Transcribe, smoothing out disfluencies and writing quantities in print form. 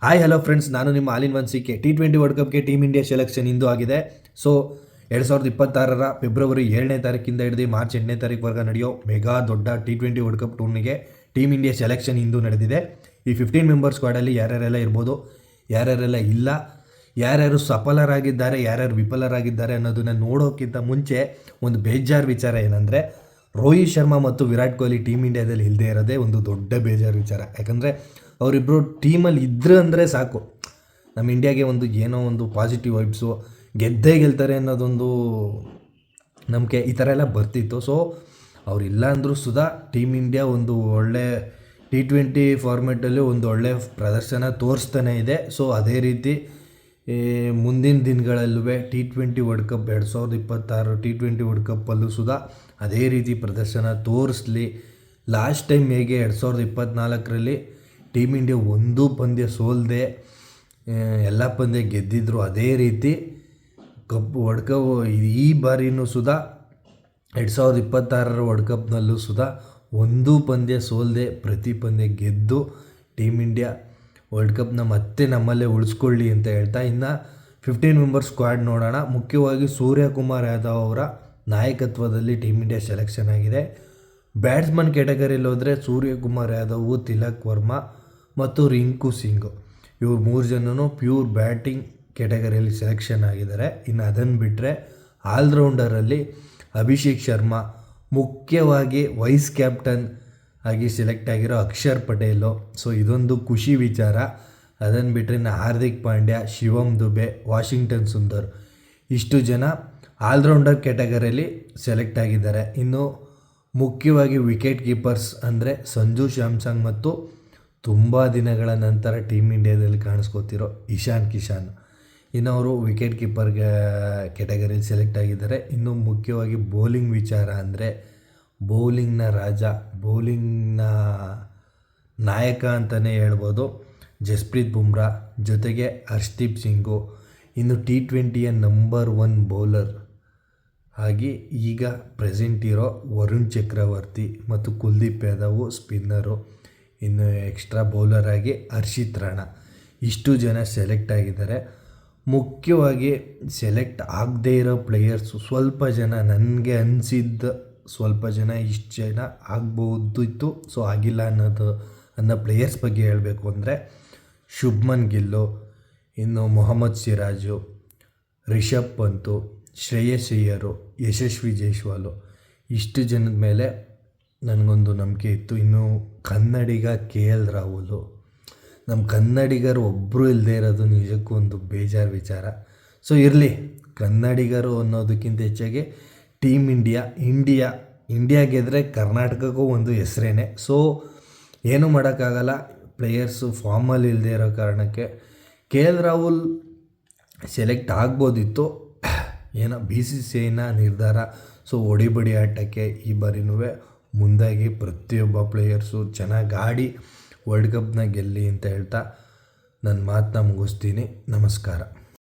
Hi hello friends, ನಾನು ನಿಮ್ಮ all in one C K. T20 world ಕಪ್ಗೆ team India selection ಇಂದು ಆಗಿದೆ. ಸೊ 2026 ಫೆಬ್ರವರಿ 7ನೇ ತಾರೀಕಿಂದ ಹಿಡಿದು ಮಾರ್ಚ್ 8ನೇ ತಾರೀಕುವರೆಗೆ ನಡೆಯೋ ಮೆಗಾ ದೊಡ್ಡ T20 ವರ್ಲ್ಡ್ ಕಪ್ ಟೂರ್ನಿಗೆ ಟೀಮ್ ಇಂಡಿಯಾ ಸೆಲೆಕ್ಷನ್ ಇಂದು ನಡೆದಿದೆ. ಈ 15 ಮೆಂಬರ್ ಸ್ಕ್ವಾಡಲ್ಲಿ ಯಾರ್ಯಾರೆಲ್ಲ ಇರ್ಬೋದು, ಯಾರ್ಯಾರೆಲ್ಲ ಇಲ್ಲ, ಯಾರ್ಯಾರು ಸಫಲರಾಗಿದ್ದಾರೆ, ಯಾರ್ಯಾರು ವಿಫಲರಾಗಿದ್ದಾರೆ ಅನ್ನೋದನ್ನು ನೋಡೋಕ್ಕಿಂತ ಮುಂಚೆ ಒಂದು ಬೇಜಾರು ವಿಚಾರ ಏನಂದರೆ, ರೋಹಿತ್ ಶರ್ಮಾ ಮತ್ತು ವಿರಾಟ್ ಕೊಹ್ಲಿ ಟೀಮ್ ಇಂಡಿಯಾದಲ್ಲಿ ಇಲ್ಲದೆ ಇರೋದೇ ಒಂದು ದೊಡ್ಡ ಬೇಜಾರು ವಿಚಾರ. ಯಾಕಂದರೆ ಅವರಿಬ್ಬರು ಟೀಮಲ್ಲಿ ಇದ್ರೆ ಅಂದರೆ ಸಾಕು, ನಮ್ಮ ಇಂಡಿಯಾಗೆ ಒಂದು ಏನೋ ಒಂದು ಪಾಸಿಟಿವ್ ವೈಬ್ಸು, ಗೆದ್ದೇ ಗೆಲ್ತಾರೆ ಅನ್ನೋದೊಂದು ನಂಬಿಕೆ ಈ ಥರ ಎಲ್ಲ ಬರ್ತಿತ್ತು. ಸೊ ಅವರಿಲ್ಲ ಅಂದರೂ ಸುಧಾ ಟೀಮ್ ಇಂಡಿಯಾ ಒಂದು ಒಳ್ಳೆ T20 ಫಾರ್ಮೆಟಲ್ಲಿ ಒಂದು ಒಳ್ಳೆ ಪ್ರದರ್ಶನ ತೋರಿಸ್ತಾನೆ ಇದೆ. ಸೊ ಅದೇ ರೀತಿ ಮುಂದಿನ ದಿನಗಳಲ್ಲೂ T20 world cup 2026 T20 world ಕಪ್ಪಲ್ಲೂ ಸುಧಾ ಅದೇ ರೀತಿ ಪ್ರದರ್ಶನ ತೋರಿಸ್ಲಿ. ಲಾಸ್ಟ್ ಟೈಮ್ ಹೇಗೆ 2024ರಲ್ಲಿ ಟೀಮ್ ಇಂಡಿಯಾ ಒಂದೂ ಪಂದ್ಯ ಸೋಲದೆ ಎಲ್ಲ ಪಂದ್ಯ ಗೆದ್ದಿದ್ರು, ಅದೇ ರೀತಿ ವರ್ಲ್ಡ್ ಕಪ್ ಈ ಬಾರಿನೂ ಸುಧಾ 2026 ವರ್ಲ್ಡ್ ಕಪ್ನಲ್ಲೂ ಸುಧಾ ಒಂದೂ ಪಂದ್ಯ ಸೋಲದೆ ಪ್ರತಿ ಪಂದ್ಯ ಗೆದ್ದು ಟೀಮ್ ಇಂಡಿಯಾ ವರ್ಲ್ಡ್ ಕಪ್ನ ಮತ್ತೆ ನಮ್ಮಲ್ಲೇ ಉಳಿಸ್ಕೊಳ್ಳಿ ಅಂತ ಹೇಳ್ತಾ, ಇನ್ನು 15 ಮೆಂಬರ್ ಸ್ಕ್ವಾಡ್ ನೋಡೋಣ. ಮುಖ್ಯವಾಗಿ ಸೂರ್ಯಕುಮಾರ್ ಯಾದವ್ ಅವರ ನಾಯಕತ್ವದಲ್ಲಿ ಟೀಮ್ ಇಂಡಿಯಾ ಸೆಲೆಕ್ಷನ್ ಆಗಿದೆ. ಬ್ಯಾಟ್ಸ್ಮನ್ ಕ್ಯಾಟಗರಿಯಲ್ಲಿ ಹೋದರೆ ಸೂರ್ಯಕುಮಾರ್ ಯಾದವ್, ತಿಲಕ್ ವರ್ಮಾ ಮತ್ತು ರಿಂಕು ಸಿಂಗ್ ಇವ್ರು 3 ಜನನೂ ಪ್ಯೂರ್ ಬ್ಯಾಟಿಂಗ್ ಕ್ಯಾಟಗರಿಯಲ್ಲಿ ಸೆಲೆಕ್ಷನ್ ಆಗಿದ್ದಾರೆ. ಇನ್ನು ಅದನ್ನು ಬಿಟ್ಟರೆ ಆಲ್ರೌಂಡರಲ್ಲಿ ಅಭಿಷೇಕ್ ಶರ್ಮಾ, ಮುಖ್ಯವಾಗಿ ವೈಸ್ ಕ್ಯಾಪ್ಟನ್ ಆಗಿ ಸೆಲೆಕ್ಟ್ ಆಗಿರೋ ಅಕ್ಷರ್ ಪಟೇಲು. ಸೊ ಇದೊಂದು ಖುಷಿ ವಿಚಾರ. ಅದನ್ನು ಬಿಟ್ಟರೆ ಇನ್ನು ಹಾರ್ದಿಕ್ ಪಾಂಡ್ಯ, ಶಿವಮ್ ದುಬೆ, ವಾಷಿಂಗ್ಟನ್ ಸುಂದರ್ ಇಷ್ಟು ಜನ ಆಲ್ರೌಂಡರ್ ಕ್ಯಾಟಗರಿಯಲ್ಲಿ ಸೆಲೆಕ್ಟ್ ಆಗಿದ್ದಾರೆ. ಇನ್ನು ಮುಖ್ಯವಾಗಿ ವಿಕೆಟ್ ಕೀಪರ್ಸ್ ಅಂದರೆ ಸಂಜು ಸ್ಯಾಮ್ಸಂಗ್ ಮತ್ತು ತುಂಬ ದಿನಗಳ ನಂತರ ಟೀಮ್ ಇಂಡಿಯಾದಲ್ಲಿ ಕಾಣಿಸ್ಕೋತಿರೋ ಇಶಾನ್ ಕಿಶನ್, ಇನ್ನು ಅವರು ವಿಕೆಟ್ ಕೀಪರ್ಗೆ ಕ್ಯಾಟಗರಿಯಲ್ಲಿ ಸೆಲೆಕ್ಟ್ ಆಗಿದ್ದಾರೆ. ಇನ್ನು ಮುಖ್ಯವಾಗಿ ಬೌಲಿಂಗ್ ವಿಚಾರ ಅಂದರೆ ಬೌಲಿಂಗ್ನ ರಾಜ, ಬೌಲಿಂಗ್ನ ನಾಯಕ ಅಂತಲೇ ಹೇಳ್ಬೋದು ಜಸ್ಪ್ರೀತ್ ಬುಮ್ರಾ, ಜೊತೆಗೆ ಹರ್ಷ್ದೀಪ್ ಸಿಂಗು. ಇನ್ನು T20ಯ ನಂಬರ್ 1 ಬೌಲರ್ ಆಗಿ ಈಗ ಪ್ರೆಸೆಂಟ್ ಇರೋ ವರುಣ್ ಚಕ್ರವರ್ತಿ ಮತ್ತು ಕುಲ್ದೀಪ್ ಯಾದವ್ ಸ್ಪಿನ್ನರು. ಇನ್ನು ಎಕ್ಸ್ಟ್ರಾ ಬೌಲರ್ ಆಗಿ ಹರ್ಷಿತ್ ರಾಣಾ, ಇಷ್ಟು ಜನ ಸೆಲೆಕ್ಟ್ ಆಗಿದ್ದಾರೆ. ಮುಖ್ಯವಾಗಿ ಸೆಲೆಕ್ಟ್ ಆಗದೇ ಇರೋ ಪ್ಲೇಯರ್ಸು ಸ್ವಲ್ಪ ಜನ, ನನಗೆ ಅನಿಸಿದ್ದ ಸ್ವಲ್ಪ ಜನ, ಇಷ್ಟು ಜನ ಆಗ್ಬೋದಿತ್ತು, ಸೊ ಆಗಿಲ್ಲ ಅನ್ನೋ ಪ್ಲೇಯರ್ಸ್ ಬಗ್ಗೆ ಹೇಳಬೇಕು ಅಂದರೆ ಶುಭ್ಮನ್ ಗಿಲ್ಲು, ಇನ್ನು ಮೊಹಮ್ಮದ್ ಸಿರಾಜು, ರಿಷಬ್ ಪಂತು, ಶ್ರೇಯಸ್ ಅಯ್ಯರು, ಯಶಸ್ವಿ ಜೈಸ್ವಾಲು, ಇಷ್ಟು ಜನದ ಮೇಲೆ ನನಗೊಂದು ನಂಬಿಕೆ ಇತ್ತು. ಇನ್ನು ಕನ್ನಡಿಗ KL ರಾಹುಲ್, ನಮ್ಮ ಕನ್ನಡಿಗರು ಒಬ್ಬರು ಇಲ್ಲದೆ ಇರೋದು ನಿಜಕ್ಕೂ ಒಂದು ಬೇಜಾರು ವಿಚಾರ. ಸೊ ಇರಲಿ, ಕನ್ನಡಿಗರು ಅನ್ನೋದಕ್ಕಿಂತ ಹೆಚ್ಚಾಗಿ ಟೀಮ್ ಇಂಡಿಯಾ ಗೆದ್ದರೆ ಕರ್ನಾಟಕಕ್ಕೂ ಒಂದು ಹೆಸರೇನೆ. ಸೊ ಏನೂ ಮಾಡೋಕ್ಕಾಗಲ್ಲ, ಪ್ಲೇಯರ್ಸು ಫಾರ್ಮಲ್ಲಿ ಇಲ್ಲದೆ ಇರೋ ಕಾರಣಕ್ಕೆ. KL ರಾಹುಲ್ ಸೆಲೆಕ್ಟ್ ಆಗ್ಬೋದಿತ್ತು, ಏನೋ BCCIನ ನಿರ್ಧಾರ. ಸೊ ಹೊಡಿಬಡಿ ಆಟಕ್ಕೆ ಈ ಬಾರಿನೂ ಮುಂದಾಗಿ ಪ್ರತಿಯೊಬ್ಬ ಪ್ಲೇಯರ್ಸು ಚೆನ್ನಾಗಿ ಆಡಿ ವರ್ಲ್ಡ್ ಕಪ್ನ ಗೆಲ್ಲಿ ಅಂತ ಹೇಳ್ತಾ ನನ್ನ ಮಾತನ್ನ ಮುಗಿಸ್ತೀನಿ. ನಮಸ್ಕಾರ.